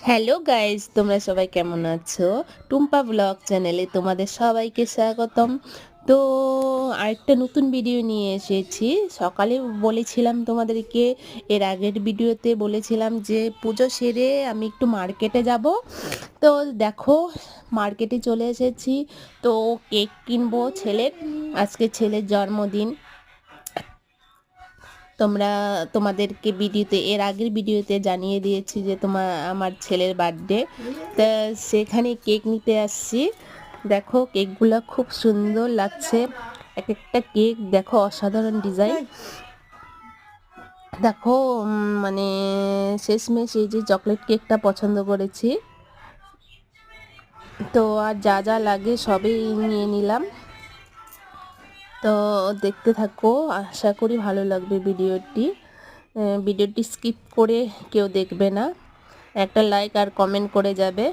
Hello guys, তোমরা সবাই কেমন আছো? টুম্পা ব্লগ চ্যানেলে তোমাদের সবাইকে স্বাগতম। তো আরেকটা নতুন ভিডিও নিয়ে এসেছি। সকালে বলেছিলাম তোমাদেরকে, এর আগের ভিডিওতে বলেছিলাম যে পুজো সেরে আমি একটু মার্কেটে যাব। তো দেখো, মার্কেটে চলে এসেছি। তো কেক কিনবো ছেলের, আজকে ছেলের জন্মদিন। তোমরা তোমাদেরকে ভিডিওতে, এর আগের ভিডিওতে জানিয়ে দিয়েছি যে আমার ছেলের বার্থডে। তা সেখানে কেক নিতে আসছি। দেখো কেকগুলো খুব সুন্দর লাগছে, এক একটা কেক দেখো অসাধারণ ডিজাইন। দেখো মানে শেষমেশ এই যে চকলেট কেকটা পছন্দ করেছি। তো আর যা যা লাগে সবই নিয়ে নিলাম। তো দেখতে থাকো, আশা করি ভালো লাগবে ভিডিওটি। ভিডিওটি স্কিপ করে কেউ দেখবে না, একটা লাইক আর কমেন্ট করে যাবে।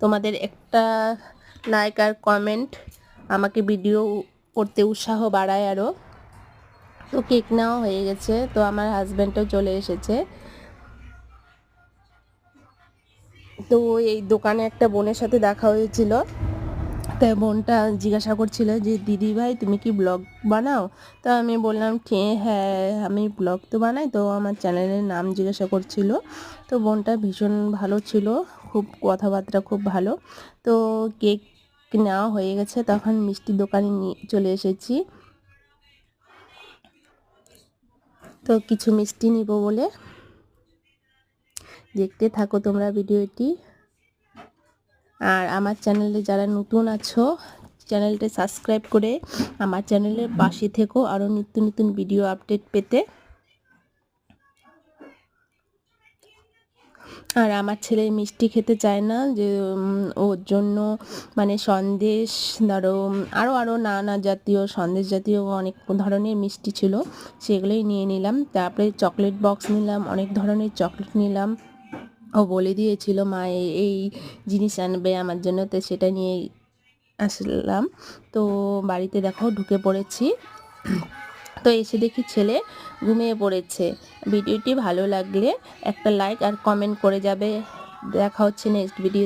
তোমাদের একটা লাইক আর কমেন্ট আমাকে ভিডিও করতে উৎসাহ বাড়ায় আরও। তো কেক নেওয়া হয়ে গেছে, তো আমার হাজব্যান্ডও চলে এসেছে। তো এই দোকানে একটা বোনের সাথে দেখা হয়েছিল। তাই বোনটা জিজ্ঞাসা করছিল যে দিদি ভাই তুমি কি ব্লগ বানাও? তো আমি বললাম হ্যাঁ আমি ব্লগ তো বানাই। তো আমার চ্যানেলের নাম জিজ্ঞাসা করছিল। তো বোনটা ভীষণ ভালো ছিল, খুব কথাবার্তা খুব ভালো। তো কেক নেওয়া হয়ে গেছে, তখন মিষ্টির দোকানে নিয়ে চলে এসেছি। তো কিছু মিষ্টি নিব বলে, দেখতে থাকো তোমরা ভিডিওটি। আর আমার চ্যানেলে যারা নতুন আছো, চ্যানেলটা সাবস্ক্রাইব করে আমার চ্যানেলের পাশে থেকো আরও নিত্য নতুন ভিডিও আপডেট পেতে। আর আমার ছেলে মিষ্টি খেতে চায় না, যে ওর জন্য মানে সন্দেশ, ধরো আরও আরও নানা জাতীয় সন্দেশ জাতীয় অনেক ধরনের মিষ্টি ছিল, সেগুলোই নিয়ে নিলাম। তারপরে চকলেট বক্স নিলাম, অনেক ধরনের চকলেট নিলাম। ও বলে দিয়েছিল মা এই জিনিস আনবে আমার জন্য, তো সেটা নিয়ে আসলাম। তো বাড়িতে দেখো ঢুকে পড়েছি। তো এসে দেখি ছেলে ঘুমিয়ে পড়েছে। ভিডিওটি ভালো লাগলে একটা লাইক আর কমেন্ট করে যাবে। দেখা হচ্ছে নেক্সট ভিডিও।